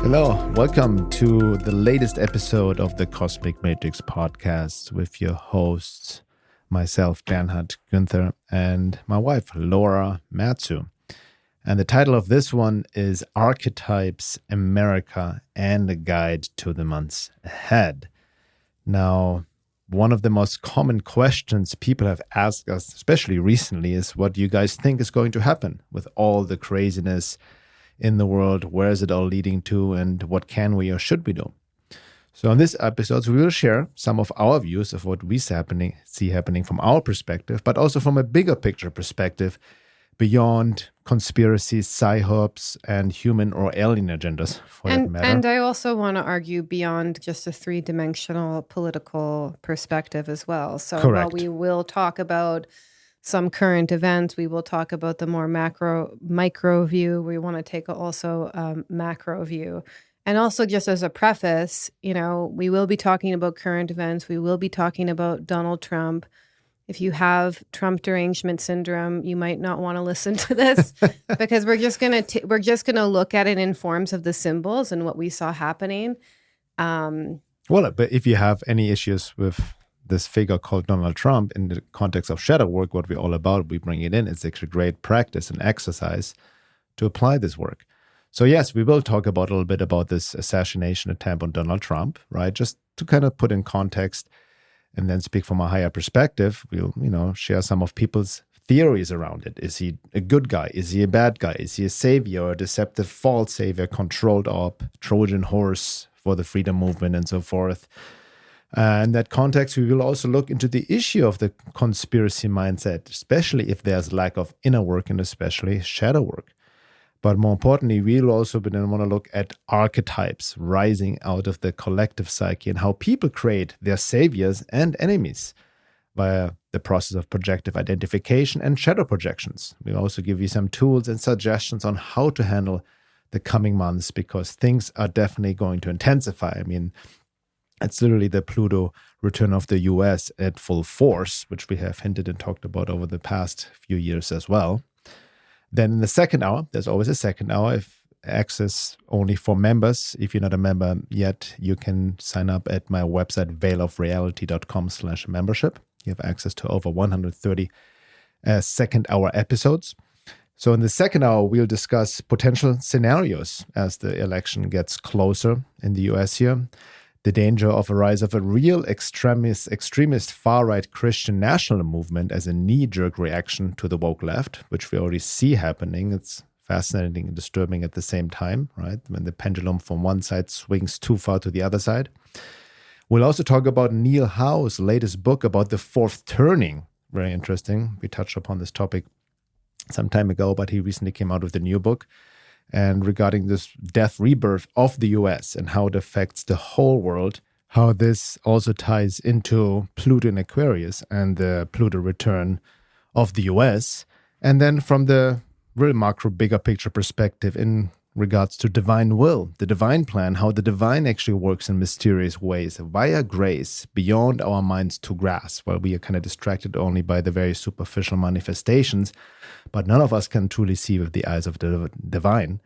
Hello, welcome to the latest episode of the Cosmic Matrix podcast with your hosts, myself, Bernhard Günther, and my wife, Laura Matsu. And the title of this one is Archetypes, America, and a Guide to the Months Ahead. Now, one of the most common questions people have asked us, especially recently, is what do you guys think is going to happen with all the craziness in the world? Where is it all leading to, and what can we or should we do? So in this episode, we will share some of our views of what we see happening from our perspective, but also from a bigger picture perspective beyond conspiracies, psy-ops, and human or alien agendas, for that matter. And I also want to argue beyond just a three-dimensional political perspective as well. So Correct. While we will talk about some current events, we will talk about the more micro view. We want to take also a macro view. And also just as a preface, we will be talking about current events. We will be talking about Donald Trump. If you have Trump derangement syndrome, you might not want to listen to this because we're just gonna look at it in forms of the symbols and what we saw happening. But if you have any issues with this figure called Donald Trump in the context of shadow work, what we're all about, we bring it in. It's actually great practice and exercise to apply this work. So yes, we will talk about a little bit about this assassination attempt on Donald Trump, right? Just to kind of put in context and then speak from a higher perspective. We'll, share some of people's theories around it. Is he a good guy? Is he a bad guy? Is he a savior or a deceptive false savior, controlled op, Trojan horse for the freedom movement and so forth? In that context, we will also look into the issue of the conspiracy mindset, especially if there's lack of inner work and especially shadow work. But more importantly, we'll also then want to look at archetypes rising out of the collective psyche and how people create their saviors and enemies via the process of projective identification and shadow projections. We'll also give you some tools and suggestions on how to handle the coming months because things are definitely going to intensify. I mean, it's literally the Pluto return of the US at full force, which we have hinted and talked about over the past few years as well. Then in the second hour, there's always a second hour, if access only for members. If you're not a member yet, you can sign up at my website, veilofreality.com/membership. You have access to over 130 second hour episodes. So in the second hour, we'll discuss potential scenarios as the election gets closer in the US here. The danger of a rise of a real extremist far-right Christian national movement as a knee-jerk reaction to the woke left, which we already see happening. It's fascinating and disturbing at the same time, right? When the pendulum from one side swings too far to the other side. We'll also talk about Neil Howe's latest book about the fourth turning. Very interesting. We touched upon this topic some time ago, but he recently came out with a new book. And regarding this death rebirth of the US and how it affects the whole world, how this also ties into Pluto in Aquarius and the Pluto return of the US. And then from the real macro, bigger picture perspective in regards to divine will, the divine plan, how the divine actually works in mysterious ways via grace beyond our minds to grasp, while we are kind of distracted only by the very superficial manifestations, but none of us can truly see with the eyes of the divine.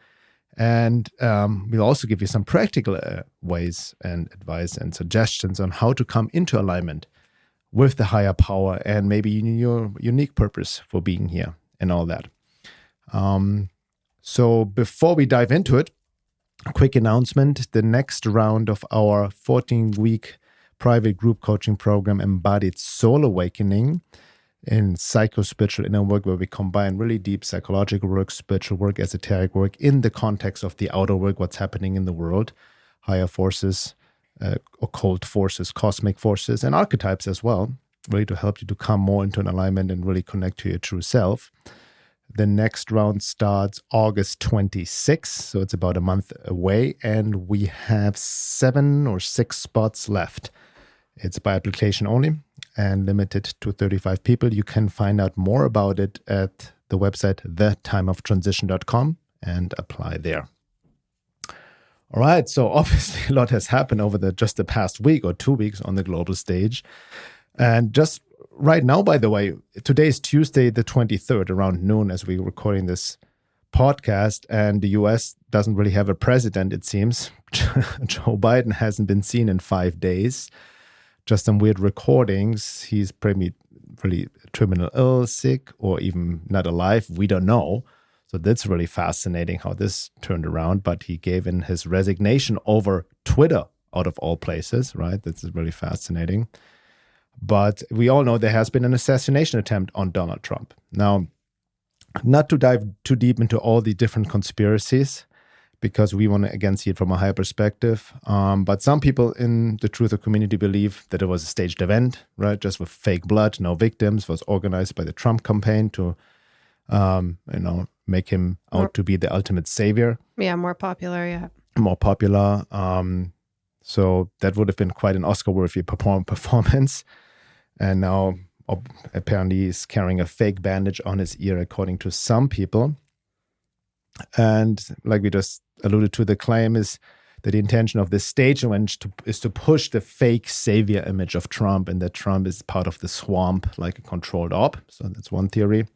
And we'll also give you some practical ways and advice and suggestions on how to come into alignment with the higher power and maybe your unique purpose for being here and all that. So before we dive into it, a quick announcement. The next round of our 14-week private group coaching program, Embodied Soul Awakening, in psycho-spiritual inner work, where we combine really deep psychological work, spiritual work, esoteric work in the context of the outer work, what's happening in the world, higher forces, occult forces, cosmic forces, and archetypes as well, really to help you to come more into an alignment and really connect to your true self. The next round starts August 26th, so it's about a month away, and we have 7 or 6 spots left. It's by application only and limited to 35 people. You can find out more about it at the website thetimeoftransition.com and apply there. All right, so obviously a lot has happened over just the past week or 2 weeks on the global stage. And just right now, by the way, today is Tuesday the 23rd, around noon as we're recording this podcast, and the US doesn't really have a president, it seems. Joe Biden hasn't been seen in 5 days. Just some weird recordings. He's probably really terminal ill, sick, or even not alive. We don't know. So that's really fascinating how this turned around. But he gave in his resignation over Twitter, out of all places, right? This is really fascinating. But we all know there has been an assassination attempt on Donald Trump. Now, not to dive too deep into all the different conspiracies, because we want to, again, see it from a higher perspective. But some people in the truther community believe that it was a staged event, right? Just with fake blood, no victims, was organized by the Trump campaign to, make him out to be the ultimate savior. Yeah, more popular, yeah. More popular. So that would have been quite an Oscar-worthy performance. And now apparently he's carrying a fake bandage on his ear, according to some people. And like we just alluded to, the claim is that the intention of this stage event is to push the fake savior image of Trump, and that Trump is part of the swamp, like a controlled op. So that's one theory.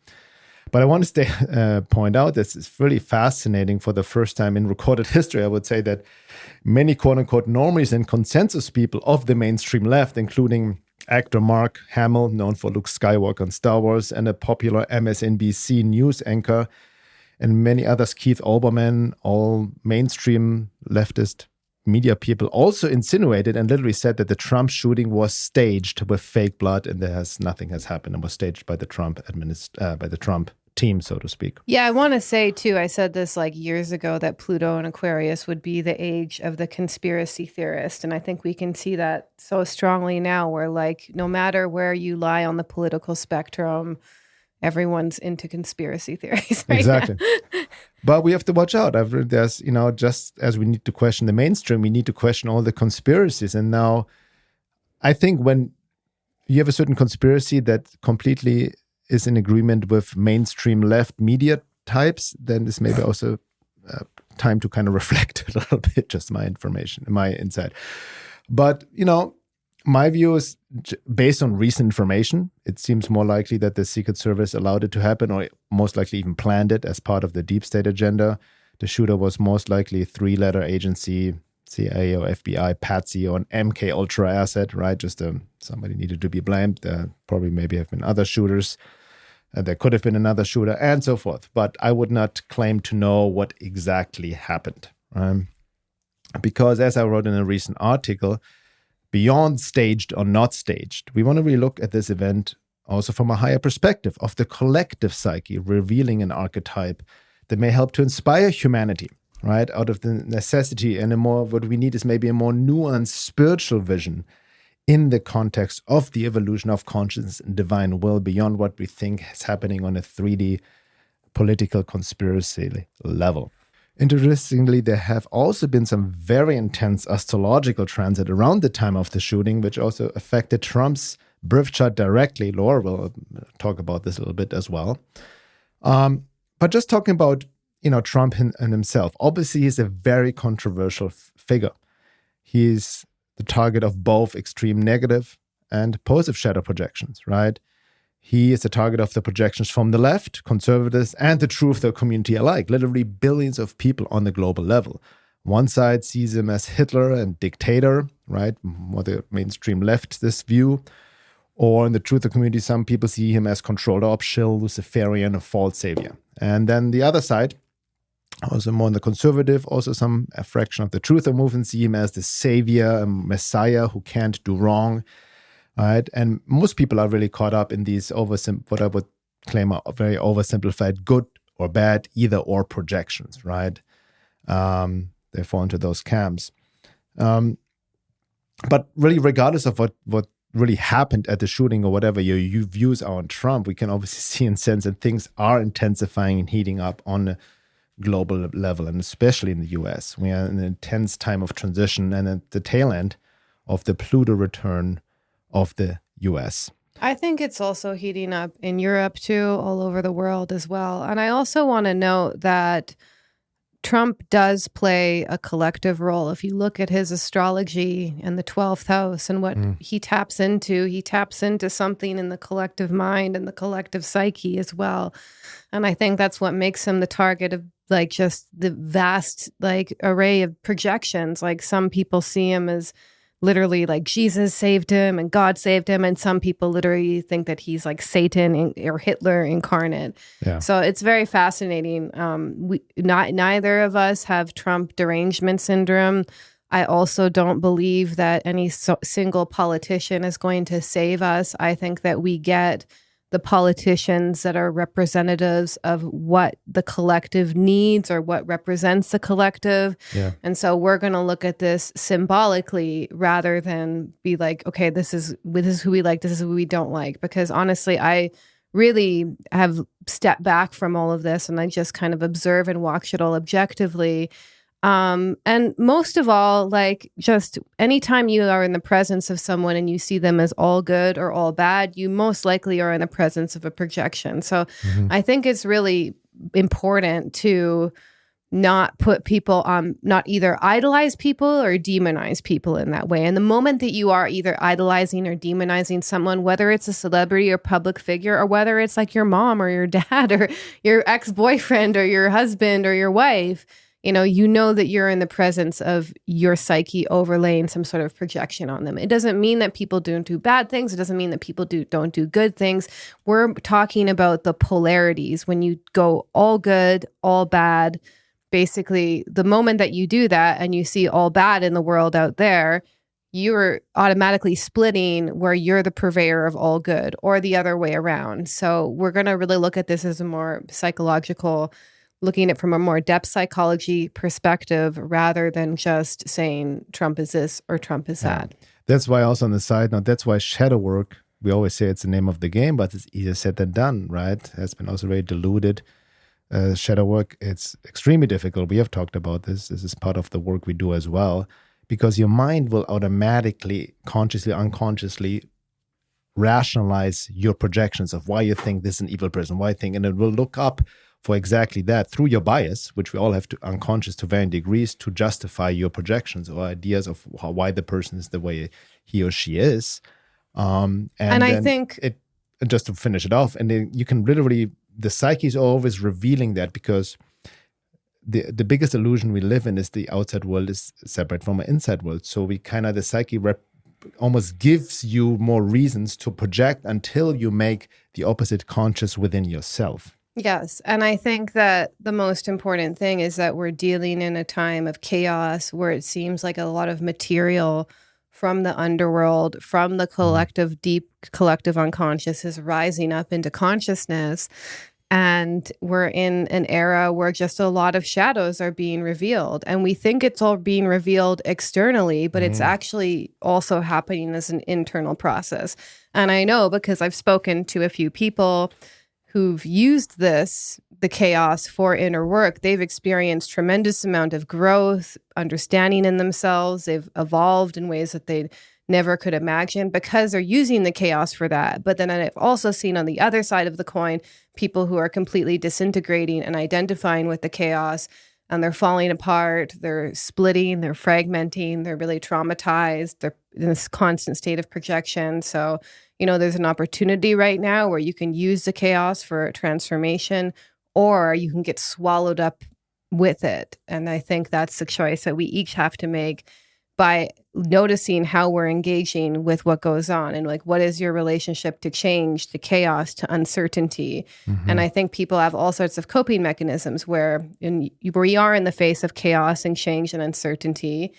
But I want to point out this is really fascinating. For the first time in recorded history, I would say that many quote-unquote normies and consensus people of the mainstream left, including actor Mark Hamill, known for Luke Skywalker on Star Wars, and a popular MSNBC news anchor, and many others, Keith Olbermann, all mainstream leftist media people, also insinuated and literally said that the Trump shooting was staged with fake blood, and nothing has happened. It was staged by the Trump by the Trump team, so to speak. Yeah, I want to say too, I said this like years ago, that Pluto and Aquarius would be the age of the conspiracy theorist. And I think we can see that so strongly now, where like no matter where you lie on the political spectrum, everyone's into conspiracy theories right Exactly. now. But we have to watch out. There's, just as we need to question the mainstream, we need to question all the conspiracies. And now I think when you have a certain conspiracy that completely is in agreement with mainstream left media types, then it's maybe also time to kind of reflect a little bit, just my insight. But, my view is based on recent information. It seems more likely that the Secret Service allowed it to happen, or most likely even planned it as part of the deep state agenda. The shooter was most likely a 3-letter agency, CIA or FBI, Patsy, or an MK Ultra asset, right? Just somebody needed to be blamed. There probably maybe have been other shooters. There could have been another shooter, and so forth. But I would not claim to know what exactly happened. Because as I wrote in a recent article, beyond staged or not staged, we want to really look at this event also from a higher perspective of the collective psyche, revealing an archetype that may help to inspire humanity, right? Out of the necessity, and what we need is maybe a more nuanced spiritual vision in the context of the evolution of consciousness and divine will beyond what we think is happening on a 3D political conspiracy level. Interestingly, there have also been some very intense astrological transit around the time of the shooting, which also affected Trump's birth chart directly. Laura will talk about this a little bit as well. But just talking about, Trump and himself, obviously he's a very controversial figure. He's the target of both extreme negative and positive shadow projections, right? He is the target of the projections from the left, conservatives, and the truther community alike, literally billions of people on the global level. One side sees him as Hitler and dictator, right? More the mainstream left, this view. Or in the truther community, some people see him as controlled op, shill, Luciferian, a false savior. And then the other side, also more in the conservative, also a fraction of the truther movement see him as the savior, a messiah who can't do wrong. Right, and most people are really caught up in these what I would claim are very oversimplified good or bad either or projections. Right, they fall into those camps. But really, regardless of what really happened at the shooting or whatever your views are on Trump, we can obviously see and sense that things are intensifying and heating up on a global level, and especially in the U.S. We are in an intense time of transition and at the tail end of the Pluto return of the U.S. I think it's also heating up in Europe too, all over the world as well. And I also want to note that Trump does play a collective role. If you look at his astrology and the 12th house and what he taps into something in the collective mind and the collective psyche as well. And I think that's what makes him the target of like just the vast like array of projections. Like some people see him as literally like Jesus saved him and God saved him. And some people literally think that he's like Satan or Hitler incarnate. Yeah. So it's very fascinating. Neither of us have Trump derangement syndrome. I also don't believe that any single politician is going to save us. I think that we get the politicians that are representatives of what the collective needs or what represents the collective. Yeah. And so we're going to look at this symbolically rather than be like, okay, this is who we like, this is who we don't like. Because honestly, I really have stepped back from all of this and I just kind of observe and watch it all objectively. And most of all, like just anytime you are in the presence of someone and you see them as all good or all bad, you most likely are in the presence of a projection. So I think it's really important to not put people on, not either idolize people or demonize people in that way. And the moment that you are either idolizing or demonizing someone, whether it's a celebrity or public figure, or whether it's like your mom or your dad or your ex-boyfriend or your husband or your wife, you know that you're in the presence of your psyche overlaying some sort of projection on them. It doesn't mean that people don't do bad things. It doesn't mean that people don't do good things. We're talking about the polarities. When you go all good, all bad, basically the moment that you do that and you see all bad in the world out there, you're automatically splitting where you're the purveyor of all good or the other way around. So we're going to really look at this as a more psychological, looking at it from a more depth psychology perspective rather than just saying Trump is this or Trump is that. That's why also on the side note, that's why shadow work, we always say it's the name of the game, but it's easier said than done, right? It has been also very diluted. Shadow work, it's extremely difficult. We have talked about this. This is part of the work we do as well, because your mind will automatically, consciously, unconsciously rationalize your projections of why you think this is an evil person, why you think, and it will look up for exactly that through your bias, which we all have to unconscious to varying degrees to justify your projections or ideas of why the person is the way he or she is. And I think just to finish it off, and then you can literally, the psyche is always revealing that, because the biggest illusion we live in is the outside world is separate from our inside world. So we kind of, the psyche almost gives you more reasons to project until you make the opposite conscious within yourself. Yes. And I think that the most important thing is that we're dealing in a time of chaos where it seems like a lot of material from the underworld, from the collective, deep collective unconscious is rising up into consciousness. And we're in an era where just a lot of shadows are being revealed. And we think it's all being revealed externally, but it's actually also happening as an internal process. And I know because I've spoken to a few people who've used the chaos for inner work. They've experienced tremendous amount of growth, understanding in themselves. They've evolved in ways that they never could imagine because they're using the chaos for that. But then I've also seen on the other side of the coin, people who are completely disintegrating and identifying with the chaos, and they're falling apart, they're splitting, they're fragmenting, they're really traumatized, they're in this constant state of projection. So, there's an opportunity right now where you can use the chaos for transformation, or you can get swallowed up with it. And I think that's the choice that we each have to make by noticing how we're engaging with what goes on, and like, what is your relationship to change, to chaos, to uncertainty? And I think people have all sorts of coping mechanisms where we are in the face of chaos and change and uncertainty.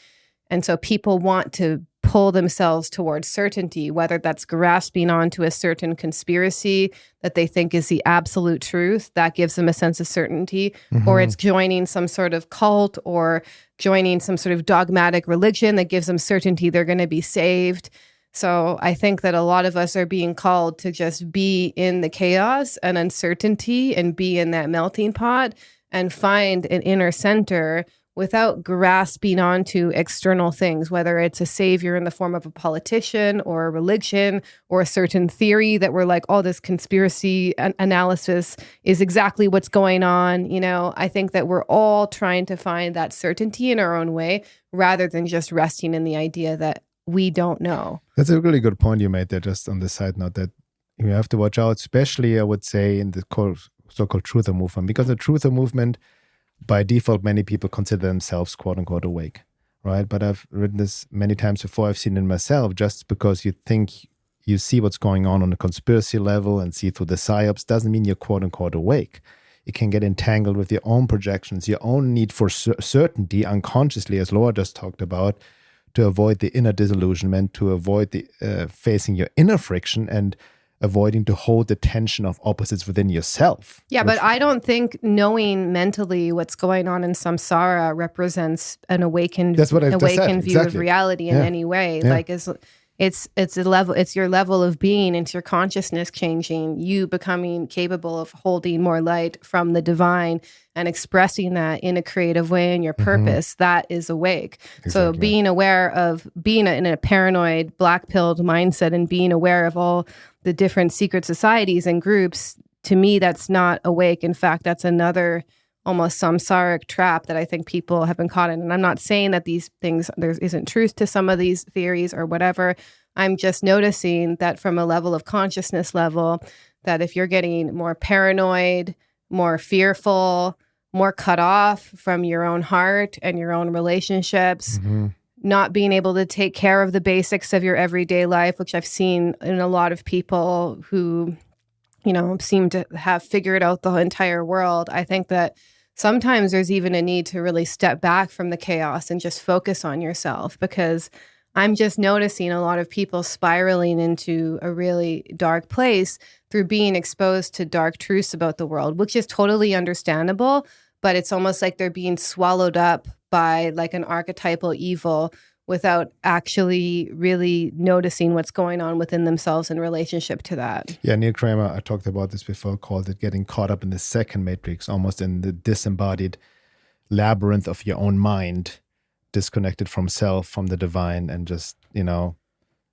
And so people want to pull themselves towards certainty, whether that's grasping onto a certain conspiracy that they think is the absolute truth, that gives them a sense of certainty, or it's joining some sort of cult or joining some sort of dogmatic religion that gives them certainty they're going to be saved. So I think that a lot of us are being called to just be in the chaos and uncertainty and be in that melting pot and find an inner center without grasping onto external things, whether it's a savior in the form of a politician or a religion or a certain theory that we're like, oh, this conspiracy analysis is exactly what's going on. I think that we're all trying to find that certainty in our own way rather than just resting in the idea that we don't know. That's a really good point you made there, just on the side note, that you have to watch out, especially I would say in the so-called truther movement, because the truther movement, by default, many people consider themselves quote unquote awake, right? But I've written this many times before. I've seen it myself. Just because you think you see what's going on a conspiracy level and see through the psy-ops doesn't mean you're quote unquote awake. It can get entangled with your own projections, your own need for certainty unconsciously, as Laura just talked about, to avoid the inner disillusionment, to avoid the facing your inner friction and avoiding to hold the tension of opposites within yourself. Yeah, but I don't think knowing mentally what's going on in samsara represents an awakened view exactly. of reality in any way. Yeah. Like it's a level, it's your level of being, it's your consciousness changing, you becoming capable of holding more light from the divine and expressing that in a creative way in your purpose. That is awake. Exactly. So being aware of being in a paranoid, black-pilled mindset and being aware of all the different secret societies and groups, to me, that's not awake. In fact, that's another almost samsaric trap that I think people have been caught in. And I'm not saying that these things, there isn't truth to some of these theories or whatever. I'm just noticing that from a level of consciousness level, that if you're getting more paranoid, more fearful, more cut off from your own heart and your own relationships, not being able to take care of the basics of your everyday life, which I've seen in a lot of people who, seem to have figured out the entire world. I think that sometimes there's even a need to really step back from the chaos and just focus on yourself, because I'm just noticing a lot of people spiraling into a really dark place through being exposed to dark truths about the world, which is totally understandable, but it's almost like they're being swallowed up by like an archetypal evil without actually really noticing what's going on within themselves in relationship to that. Yeah, Neil Kramer, I talked about this before, called it getting caught up in the second matrix, almost in the disembodied labyrinth of your own mind, disconnected from self, from the divine, and just,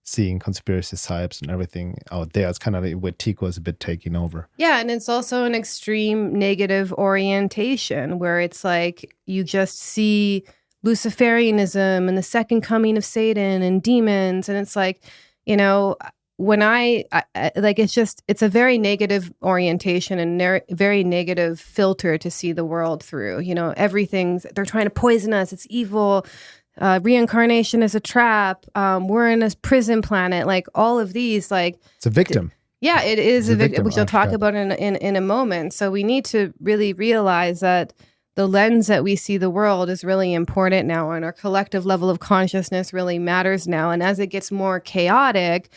seeing conspiracy psy-ops and everything out there. It's kind of like where Tico is a bit taking over. Yeah, and it's also an extreme negative orientation where it's like you just see Luciferianism and the second coming of Satan and demons. And it's like, when I like, it's a very negative orientation and very negative filter to see the world through. They're trying to poison us. It's evil. Reincarnation is a trap. We're in a prison planet. Like all of these, like it's a victim. Yeah, it is a victim, which you'll talk about in a moment. So we need to really realize that the lens that we see the world is really important now, and our collective level of consciousness really matters now. And as it gets more chaotic,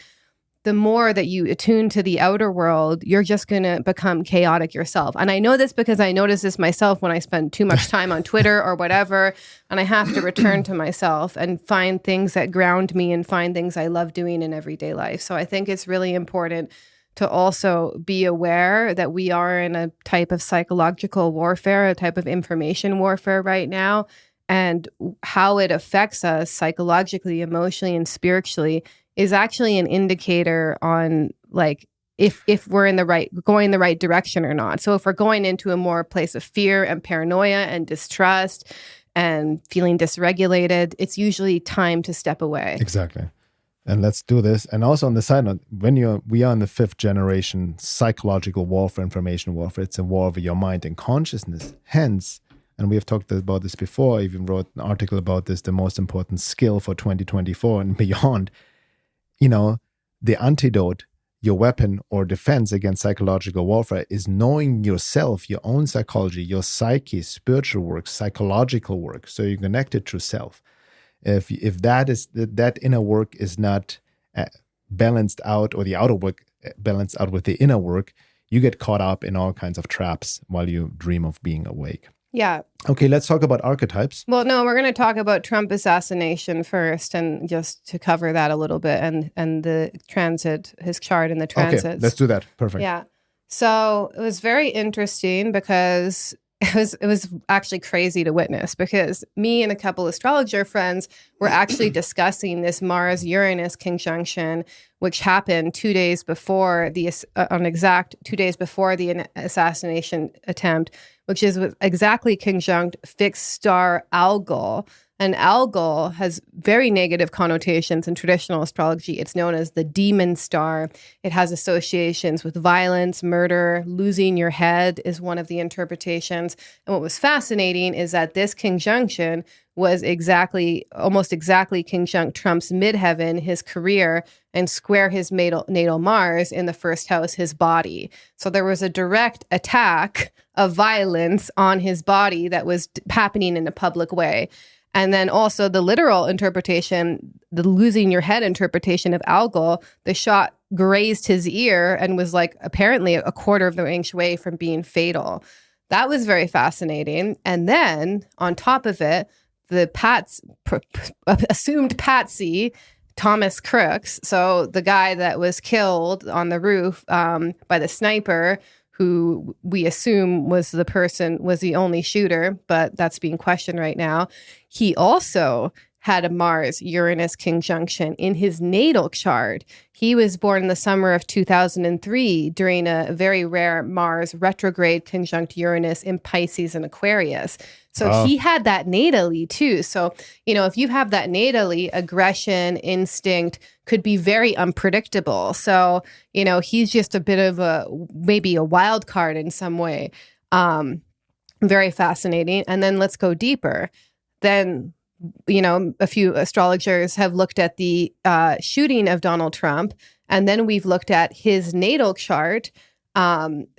the more that you attune to the outer world, you're just going to become chaotic yourself. And I know this because I notice this myself when I spend too much time on Twitter or whatever, and I have to return to myself and find things that ground me and find things I love doing in everyday life. So I think it's really important to also be aware that we are in a type of psychological warfare, a type of information warfare right now, and how it affects us psychologically, emotionally, and spiritually is actually an indicator on like if we're going the right direction or not. So if we're going into a more place of fear and paranoia and distrust and feeling dysregulated, it's usually time to step away. Exactly. And let's do this. And also on the side note, we are in the 5th generation psychological warfare, information warfare. It's a war over your mind and consciousness. Hence, and we have talked about this before, I even wrote an article about this, the most important skill for 2024 and beyond, the antidote, your weapon or defense against psychological warfare is knowing yourself, your own psychology, your psyche, spiritual work, psychological work. So you're connected to self. If that inner work is not balanced out, or the outer work balanced out with the inner work, you get caught up in all kinds of traps while you dream of being awake. Yeah. Okay, let's talk about archetypes. Well, no, we're going to talk about Trump assassination first, and just to cover that a little bit, and the transit, his chart and the transits. Okay, let's do that. Perfect. Yeah. So it was very interesting because it was actually crazy to witness, because me and a couple astrologer friends were actually discussing this Mars-Uranus conjunction, which happened 2 days before the exact 2 days before the assassination attempt, which is exactly conjunct fixed star Algol. And Algol has very negative connotations in traditional astrology. It's known as the demon star. It has associations with violence, murder, losing your head is one of the interpretations. And what was fascinating is that this conjunction was almost exactly conjunct Trump's midheaven, his career, and square his natal Mars in the first house, his body. So there was a direct attack of violence on his body that was happening in a public way. And then also the literal interpretation, the losing your head interpretation of Algol, the shot grazed his ear and was like apparently a quarter of the inch away from being fatal. That was very fascinating. And then on top of it, the assumed patsy, Thomas Crooks, so the guy that was killed on the roof by the sniper, who we assume was the only shooter, but that's being questioned right now. He also had a Mars-Uranus conjunction in his natal chart. He was born in the summer of 2003 during a very rare Mars retrograde conjunct Uranus in Pisces and Aquarius. So he had that natally too. So, if you have that natally, aggression, instinct could be very unpredictable. So, he's just a bit of maybe a wild card in some way. Very fascinating. And then let's go deeper. Then, a few astrologers have looked at the shooting of Donald Trump, and then we've looked at his natal chart.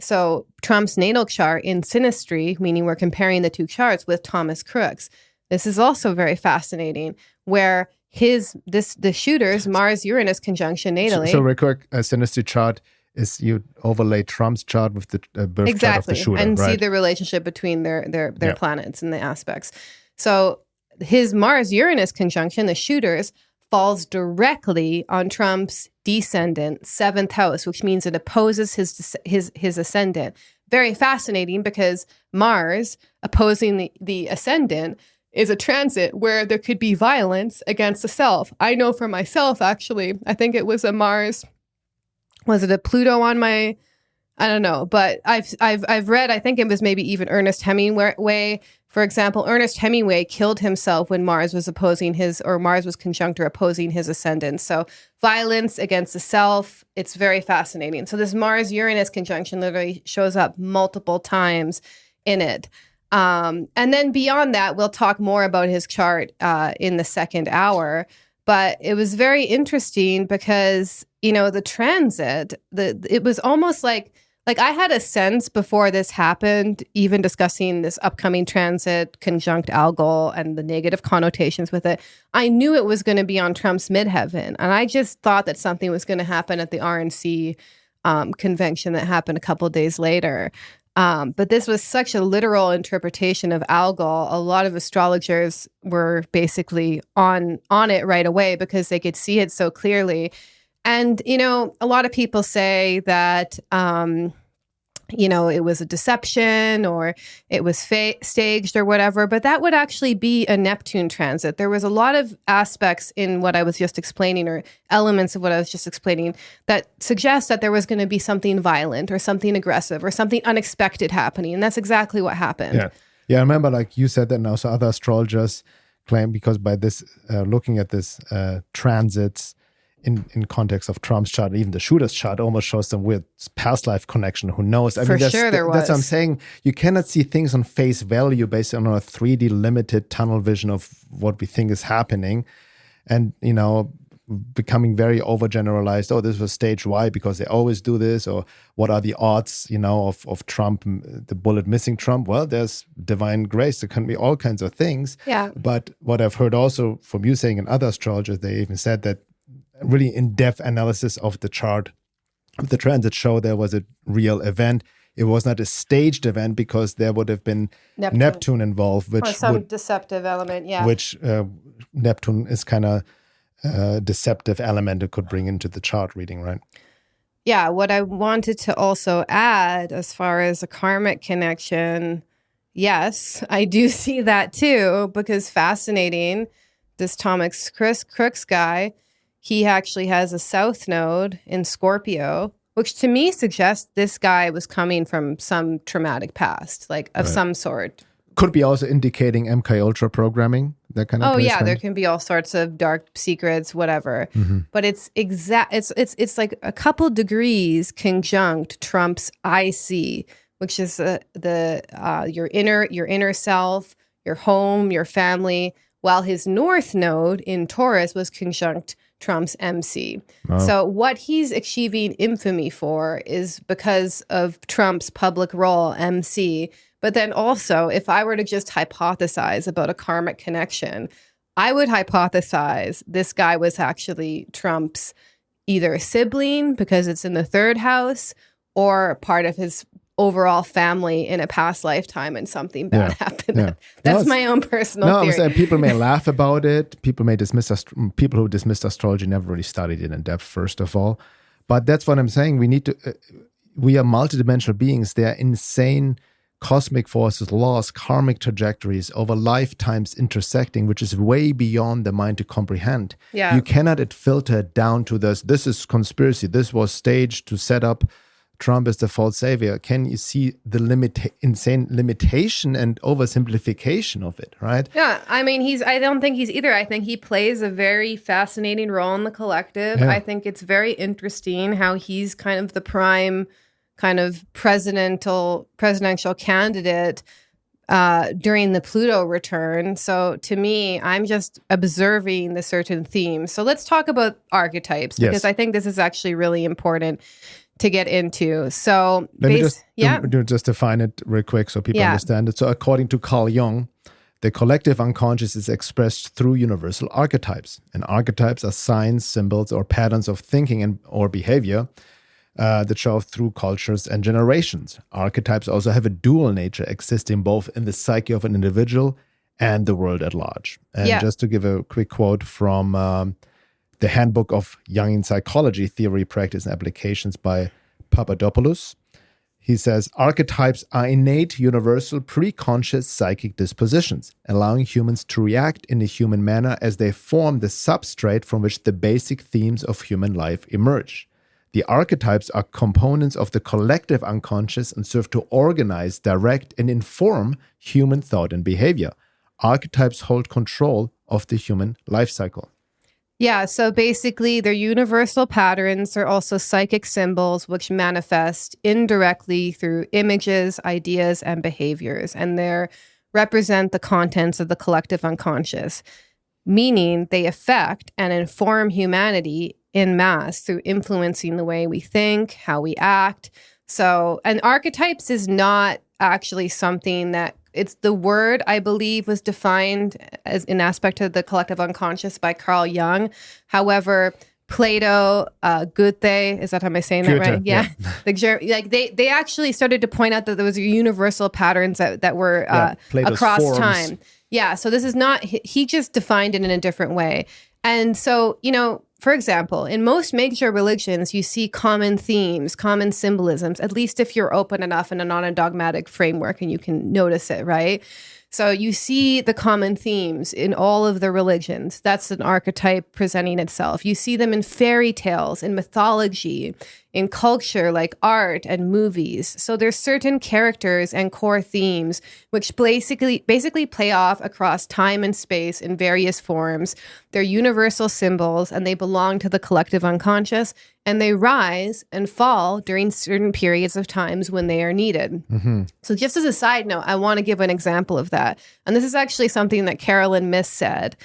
So Trump's natal chart in synastry, meaning we're comparing the two charts with Thomas Crooks. This is also very fascinating, where the shooter's Mars-Uranus conjunction natally. So real quick, a synastry chart is you overlay Trump's chart with the birth chart of the shooter, and right? see the relationship between their planets and the aspects. So his Mars-Uranus conjunction, the shooter's, falls directly on Trump's descendant, 7th house, which means it opposes his ascendant. Very fascinating, because Mars opposing the ascendant is a transit where there could be violence against the self. I know for myself, actually, I think it was a Mars, was it a Pluto on my, I don't know, but I've read, I think it was maybe even Ernest Hemingway. For example, Ernest Hemingway killed himself when Mars was Mars was conjunct or opposing his ascendant. So violence against the self, it's very fascinating. So this Mars-Uranus conjunction literally shows up multiple times in it. And then beyond that, we'll talk more about his chart in the second hour. But it was very interesting because, the transit, it was almost like I had a sense before this happened, even discussing this upcoming transit, conjunct Algol, and the negative connotations with it. I knew it was going to be on Trump's midheaven. And I just thought that something was going to happen at the RNC convention that happened a couple of days later. But this was such a literal interpretation of Algol. A lot of astrologers were basically on it right away because they could see it so clearly. And, a lot of people say that, it was a deception or it was staged or whatever, but that would actually be a Neptune transit. There was a lot of aspects in what I was just explaining, or elements of what I was just explaining, that suggest that there was going to be something violent or something aggressive or something unexpected happening. And that's exactly what happened. Yeah. I remember, like you said, that now so other astrologers claim, because by this, looking at this transits, in context of Trump's chart, even the shooter's chart almost shows some weird past life connection. Who knows? I mean, there was. That's what I'm saying. You cannot see things on face value based on a 3D limited tunnel vision of what we think is happening. And, becoming very overgeneralized. Oh, this was stage Y because they always do this. Or what are the odds, of Trump, the bullet missing Trump? Well, there's divine grace. There can be all kinds of things. Yeah. But what I've heard also from you saying and other astrologers, they even said that really in-depth analysis of the chart of the transit show there was a real event. It was not a staged event because there would have been Neptune involved, which or some deceptive element, which Neptune is kind of a deceptive element it could bring into the chart reading, right? Yeah, what I wanted to also add as far as a karmic connection, yes, I do see that too, because fascinating, this Thomas Crooks guy, he actually has a south node in Scorpio, which to me suggests this guy was coming from some traumatic past, like of some sort. Could be also indicating MK Ultra programming, that kind of Oh yeah, placement. there can be all sorts of dark secrets, whatever. But it's it's like a couple degrees conjunct Trump's IC, which is your inner self, your home, your family, while his north node in Taurus was conjunct Trump's MC. Wow. So what he's achieving infamy for is because of Trump's public role, MC. But then also, if I were to just hypothesize about a karmic connection, I would hypothesize this guy was actually Trump's either sibling because it's in the third house, or part of his overall family in a past lifetime and something bad happened. Yeah. That's my own personal theory. I'm saying people may laugh about it. People may people who dismiss astrology never really studied it in depth, first of all. But that's what I'm saying. We need to, we are multidimensional beings. They are insane cosmic forces, laws, karmic trajectories over lifetimes intersecting, which is way beyond the mind to comprehend. Yeah. You cannot filter it down to this is conspiracy. This was staged to set up Trump as the false savior. Can you see the insane limitation and oversimplification of it, right? Yeah, I mean, I don't think he's either. I think he plays a very fascinating role in the collective. Yeah. I think it's very interesting how he's kind of the prime kind of presidential candidate during the Pluto return. So to me, I'm just observing the certain themes. So let's talk about archetypes, because I think this is actually really important to get into. So let me just define it real quick so people understand it. So according to Carl Jung, the collective unconscious is expressed through universal archetypes. And archetypes are signs, symbols, or patterns of thinking or behavior that show through cultures and generations. Archetypes also have a dual nature, existing both in the psyche of an individual and the world at large. And just to give a quick quote from the Handbook of Jungian Psychology, Theory, Practice, and Applications by Papadopoulos, he says, archetypes are innate, universal, pre-conscious psychic dispositions, allowing humans to react in a human manner as they form the substrate from which the basic themes of human life emerge. The archetypes are components of the collective unconscious and serve to organize, direct, and inform human thought and behavior. Archetypes hold control of the human life cycle. Yeah, so basically they're universal patterns. They're also psychic symbols which manifest indirectly through images, ideas, and behaviors. And they represent the contents of the collective unconscious, meaning they affect and inform humanity in mass through influencing the way we think, how we act. So, and archetypes is not actually something that, it's the word, I believe, was defined as an aspect of the collective unconscious by Carl Jung. However, Plato, Goethe, is that how am I saying that right? Yeah. They actually started to point out that there was universal patterns that were across forms. time. Yeah, so this is not, he just defined it in a different way. And so, for example, in most major religions, you see common themes, common symbolisms, at least if you're open enough and not a dogmatic framework and you can notice it, right? So you see the common themes in all of the religions. That's an archetype presenting itself. You see them in fairy tales, in mythology, in culture like art and movies. So there's certain characters and core themes which basically play off across time and space in various forms. They're universal symbols and they belong to the collective unconscious, and they rise and fall during certain periods of times when they are needed. Mm-hmm. So just as a side note, I want to give an example of that. And this is actually something that Carolyn Myss said.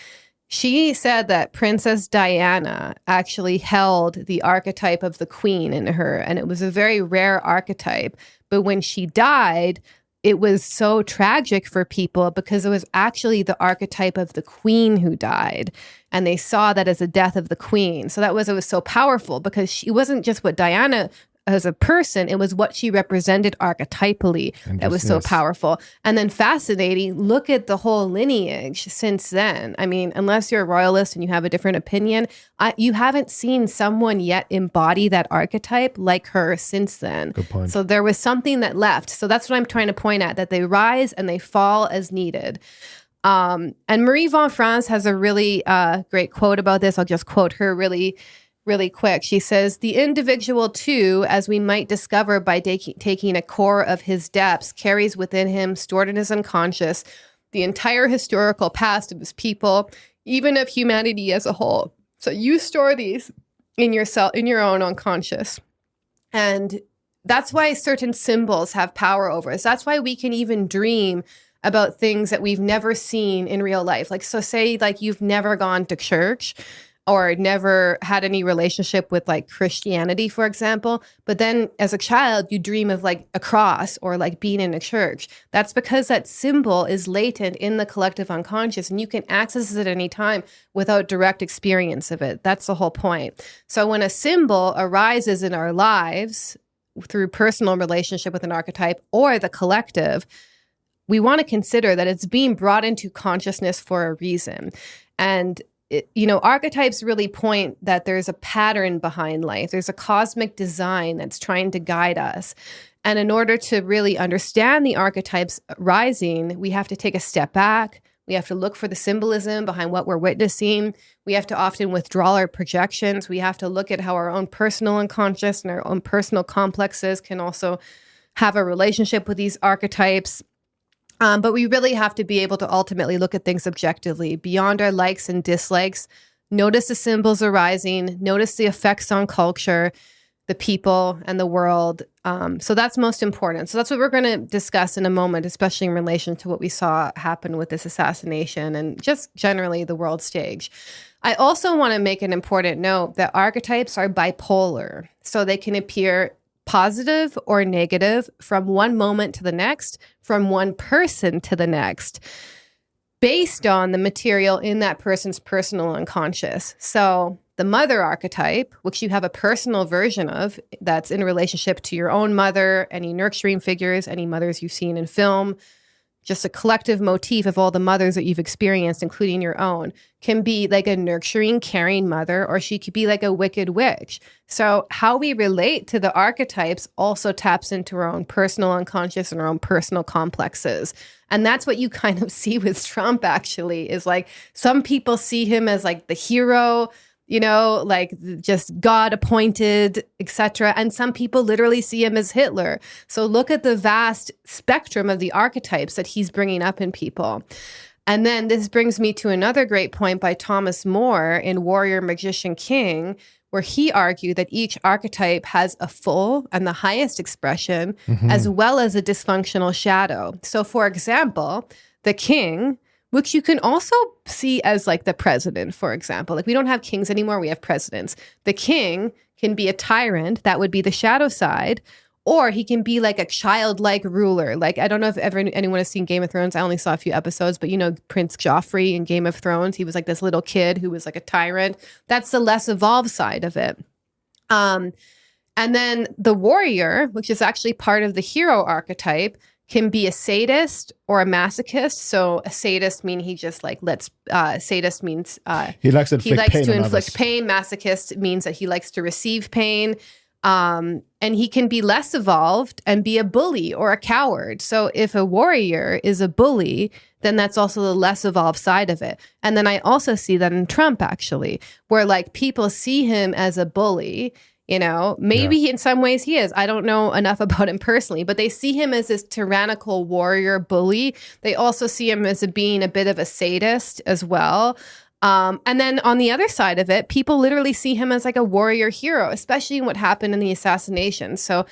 She said that Princess Diana actually held the archetype of the queen in her, and it was a very rare archetype. But when she died, it was so tragic for people because it was actually the archetype of the queen who died. And they saw that as a death of the queen. So it was so powerful because she wasn't just what Diana as a person. It was what she represented archetypally that was so powerful. And then fascinating, look at the whole lineage since then. I mean, unless you're a royalist and you have a different opinion, you haven't seen someone yet embody that archetype like her since then. Good point. So there was something that left. So that's what I'm trying to point at, that they rise and they fall as needed. And Marie von France has a really great quote about this. I'll just quote her really quick. She says, "The individual too, as we might discover by taking a core of his depths, carries within him, stored in his unconscious, the entire historical past of his people, even of humanity as a whole." So you store these in yourself, in your own unconscious. And that's why certain symbols have power over us. That's why we can even dream about things that we've never seen in real life. Like, so say like you've never gone to church or never had any relationship with like Christianity, for example. But then as a child, you dream of like a cross or like being in a church. That's because that symbol is latent in the collective unconscious and you can access it at any time without direct experience of it. That's the whole point. So when a symbol arises in our lives through personal relationship with an archetype or the collective, we want to consider that it's being brought into consciousness for a reason. And, archetypes really point that there's a pattern behind life. There's a cosmic design that's trying to guide us. And in order to really understand the archetypes rising, we have to take a step back. We have to look for the symbolism behind what we're witnessing. We have to often withdraw our projections. We have to look at how our own personal unconscious and our own personal complexes can also have a relationship with these archetypes. But we really have to be able to ultimately look at things objectively, beyond our likes and dislikes. Notice the symbols arising, notice the effects on culture, the people, and the world. So that's most important. So that's what we're going to discuss in a moment, especially in relation to what we saw happen with this assassination and just generally the world stage. I also want to make an important note that archetypes are bipolar. So they can appear positive or negative from one moment to the next, from one person to the next, based on the material in that person's personal unconscious. So the mother archetype, which you have a personal version of that's in relationship to your own mother, any nurturing figures, any mothers you've seen in film, just a collective motif of all the mothers that you've experienced, including your own, can be like a nurturing, caring mother, or she could be like a wicked witch. So how we relate to the archetypes also taps into our own personal unconscious and our own personal complexes. And that's what you kind of see with Trump, actually, is like some people see him as like the hero, like just God appointed, etc. And some people literally see him as Hitler. So look at the vast spectrum of the archetypes that he's bringing up in people. And then this brings me to another great point by Thomas More in Warrior, Magician, King, where he argued that each archetype has a full and the highest expression, as well as a dysfunctional shadow. So for example, the king, which you can also see as like the president, for example. Like we don't have kings anymore, we have presidents. The king can be a tyrant, that would be the shadow side, or he can be like a childlike ruler. Like, I don't know if anyone has seen Game of Thrones. I only saw a few episodes, but Prince Joffrey in Game of Thrones, he was like this little kid who was like a tyrant. That's the less evolved side of it. And then the warrior, which is actually part of the hero archetype, can be a sadist or a masochist. So a sadist means he just like sadist means he likes to inflict pain. Masochist means that he likes to receive pain. And he can be less evolved and be a bully or a coward. So if a warrior is a bully, then that's also the less evolved side of it. And then I also see that in Trump, actually, where like people see him as a bully. Maybe in some ways he is. I don't know enough about him personally, but they see him as this tyrannical warrior bully. They also see him as being a bit of a sadist as well. And then on the other side of it, people literally see him as like a warrior hero, especially in what happened in the assassination. So,